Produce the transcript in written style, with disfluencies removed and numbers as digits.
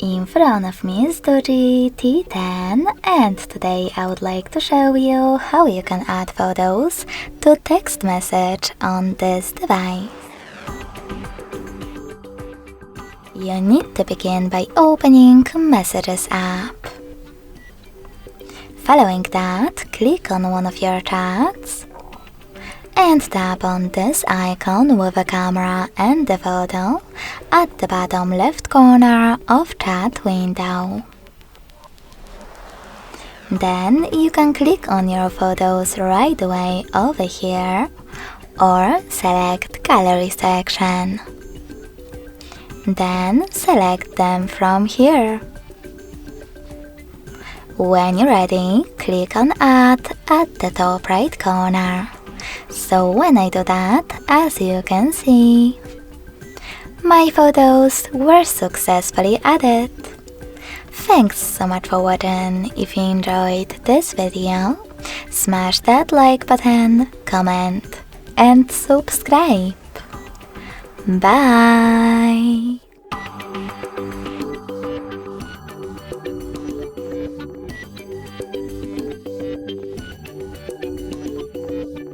In front of me is DOOGEE T10, and today I would like to show you how you can add photos to text message on this device. You need to begin by opening Messages app. Following that, click on one of your chats and tap on this icon with a camera and the photo at the bottom left corner of chat window. Then you can click on your photos right away over here or select Gallery section. Then select them from here. When you're ready, click on Add at the top right corner. So when I do that, as you can see, my photos were successfully added. Thanks so much for watching. If you enjoyed this video, smash that like button, comment and subscribe. Bye!